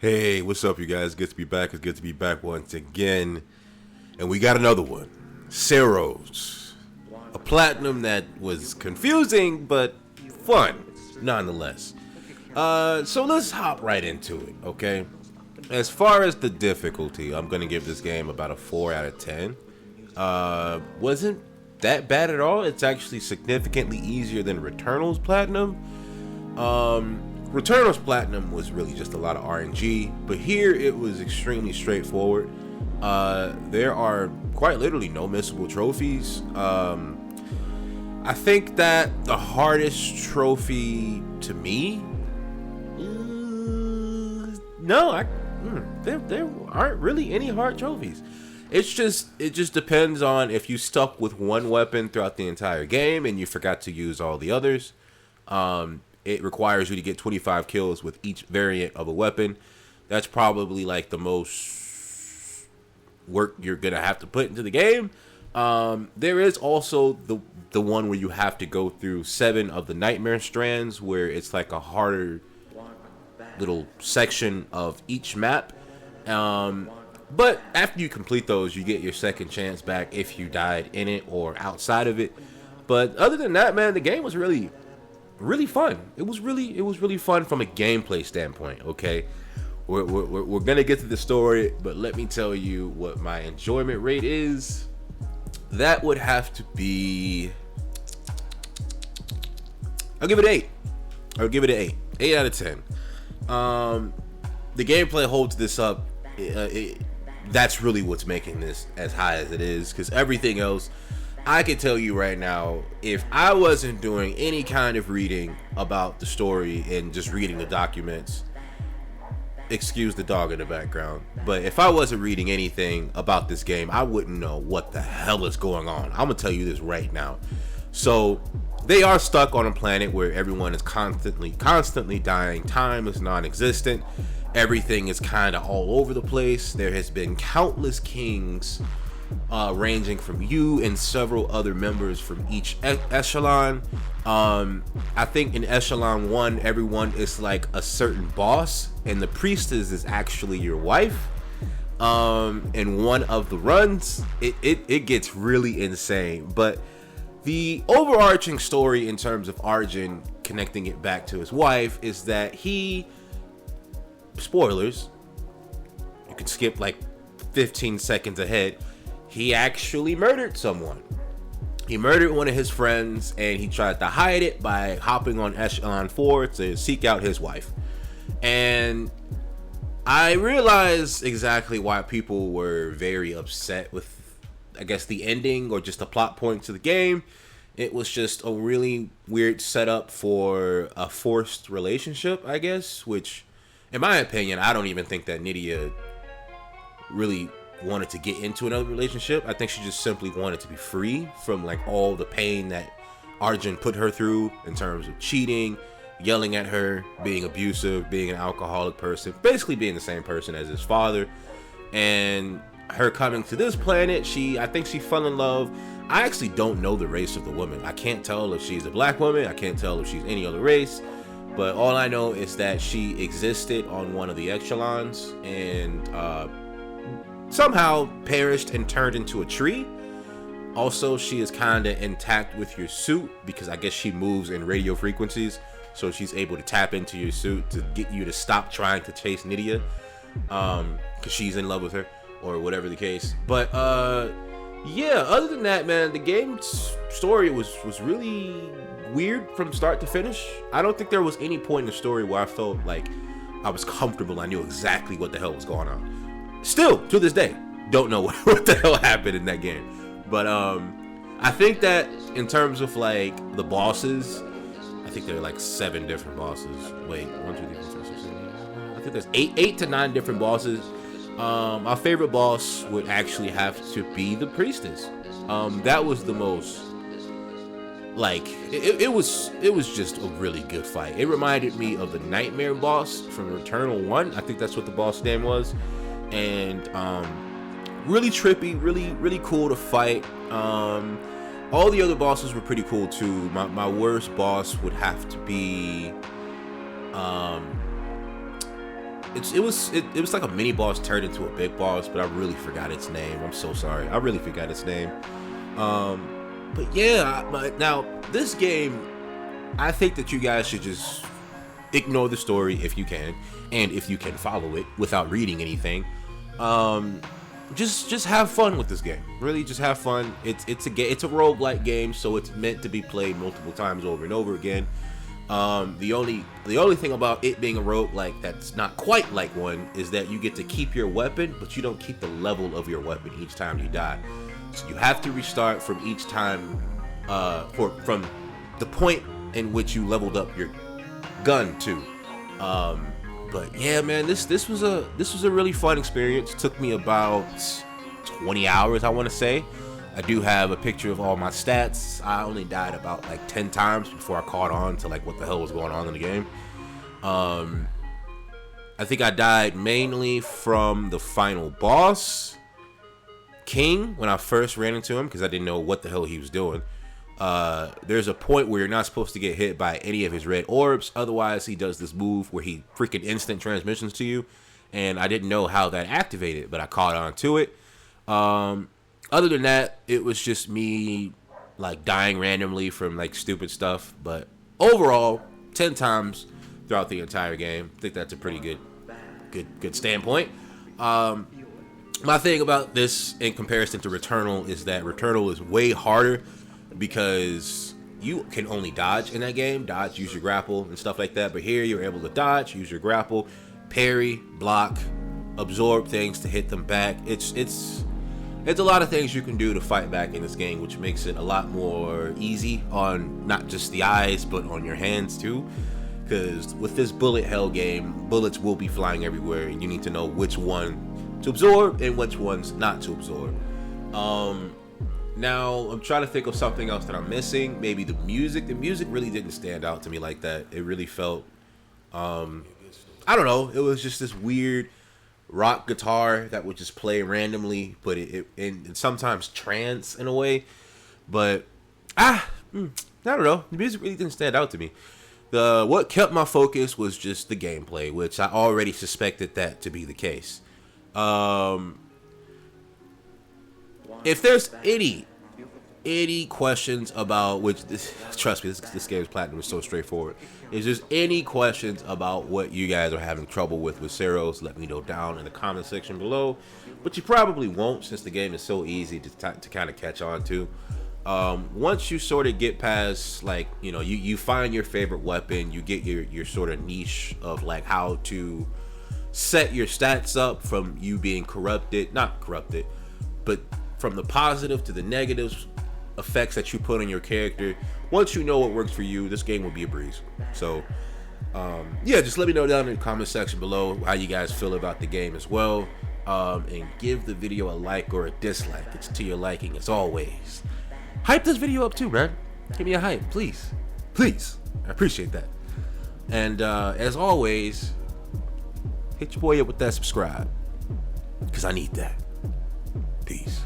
Hey, what's up, you guys? Good to be back. It's good to be back once again. And we got another one. Saros. A platinum that was confusing, but fun, nonetheless. So let's hop right into it, okay? As far as the difficulty, I'm going to give this game about a 4 out of 10. Wasn't that bad at all. It's actually significantly easier than Returnal's Platinum. Returnal's Platinum was really just a lot of RNG, but here it was extremely straightforward. There are quite literally no missable trophies. I think that the hardest trophy to me, there aren't really any hard trophies. It just depends on if you stuck with one weapon throughout the entire game and you forgot to use all the others. It requires you to get 25 kills with each variant of a weapon. That's probably like the most work you're gonna have to put into the game. There is also the one where you have to go through 7 of the nightmare strands, where it's like a harder little section of each map. But after you complete those, you get your second chance back if you died in it or outside of it. But other than that, man, the game was really fun. It was really fun from a gameplay standpoint. Okay, we're gonna get to the story, but let me tell you what my enjoyment rate is. That would have to be, I'll give it 8. I'll give it an 8 out of 10. The gameplay holds this up. That's really what's making this as high as it is, because everything else, I can tell you right now, if I wasn't doing any kind of reading about the story and just reading the documents, excuse the dog in the background, but if I wasn't reading anything about this game, I wouldn't know what the hell is going on. I'm gonna tell you this right now. So they are stuck on a planet where everyone is constantly dying. Time is non-existent. Everything is kind of all over the place. There has been countless kings, ranging from you and several other members from each echelon. I think in echelon 1, everyone is like a certain boss, and the priestess is actually your wife. In one of the runs, it gets really insane. But the overarching story in terms of Arjun connecting it back to his wife is that he, spoilers, you can skip like 15 seconds ahead, he actually murdered someone. He murdered one of his friends, and he tried to hide it by hopping on Echelon 4 to seek out his wife. And I realized exactly why people were very upset with, I guess, the ending or just the plot point to the game. It was just a really weird setup for a forced relationship, I guess, which, in my opinion, I don't even think that Nydia really wanted to get into another relationship. I think she just simply wanted to be free from like all the pain that Arjun put her through in terms of cheating, yelling at her, being abusive, being an alcoholic person, basically being the same person as his father. And her coming to this planet, I think she fell in love. I actually don't know the race of the woman. I can't tell if she's a black woman. I can't tell if she's any other race. But all I know is that she existed on one of the echelons and somehow perished and turned into a tree. Also, she is kind of intact with your suit because I guess she moves in radio frequencies, so she's able to tap into your suit to get you to stop trying to chase Nydia, because she's in love with her or whatever the case. But yeah, other than that, man, the game's story was really weird from start to finish. I don't think there was any point in the story where I felt like I was comfortable. I knew exactly what the hell was going on. Still, to this day, don't know what the hell happened in that game. But I think that in terms of like the bosses, I think there are like 7 different bosses. Wait, 1, 2, 3, 4, 5, 6, 7, 8. I think there's 8 to 9 different bosses. My favorite boss would actually have to be the priestess. That was the most, like, it was just a really good fight. It reminded me of the nightmare boss from Returnal 1. I think that's what the boss name was. And really trippy, really cool to fight. All the other bosses were pretty cool too. My worst boss would have to be it was like a mini boss turned into a big boss, but I really forgot its name. I'm so sorry. I really forgot its name. But yeah, but now this game, I think that you guys should just ignore the story if you can, and if you can follow it without reading anything. Just have fun with this game. Really, just have fun. It's a roguelike game, so it's meant to be played multiple times over and over again. The only thing about it being a roguelike that's not quite like one is that you get to keep your weapon, but you don't keep the level of your weapon each time you die. So you have to restart from each time, from the point in which you leveled up your gun to. But yeah, man, this was a really fun experience. It took me about 20 hours, I want to say. I do have a picture of all my stats. I only died about like 10 times before I caught on to like what the hell was going on in the game. I think I died mainly from the final boss, King, when I first ran into him, because I didn't know what the hell he was doing. There's a point where you're not supposed to get hit by any of his red orbs. Otherwise, he does this move where he freaking instant transmissions to you. And I didn't know how that activated, but I caught on to it. Other than that, it was just me like dying randomly from like stupid stuff. But overall, 10 times throughout the entire game. I think that's a pretty good standpoint. My thing about this in comparison to Returnal is that Returnal is way harder because you can only dodge in that game. Dodge, use your grapple and stuff like that. But here you're able to dodge, use your grapple, parry, block, absorb things to hit them back. It's a lot of things you can do to fight back in this game, which makes it a lot more easy on not just the eyes, but on your hands too. Because with this bullet hell game, bullets will be flying everywhere, and you need to know which one to absorb and which ones not to absorb. Now, I'm trying to think of something else that I'm missing. Maybe the music. The music really didn't stand out to me like that. It really felt, I don't know. It was just this weird rock guitar that would just play randomly, but it sometimes trance in a way. But I don't know. The music really didn't stand out to me. What kept my focus was just the gameplay, which I already suspected that to be the case. If there's any questions about trust me, this game's platinum is so straightforward. If there's any questions about what you guys are having trouble with Saros, let me know down in the comment section below. But you probably won't, since the game is so easy to kind of catch on to. Once you sort of get past, like, you find your favorite weapon, you get your sort of niche of like how to set your stats up from you being not corrupted, but from the positive to the negatives effects that you put on your character. Once you know what works for you, this game will be a breeze. So yeah, just let me know down in the comment section below how you guys feel about the game as well, and give the video a like or a dislike. It's to your liking as always. Hype this video up too, man. Give me a hype, please. I appreciate that. And as always, hit your boy up with that subscribe, because I need that. Peace.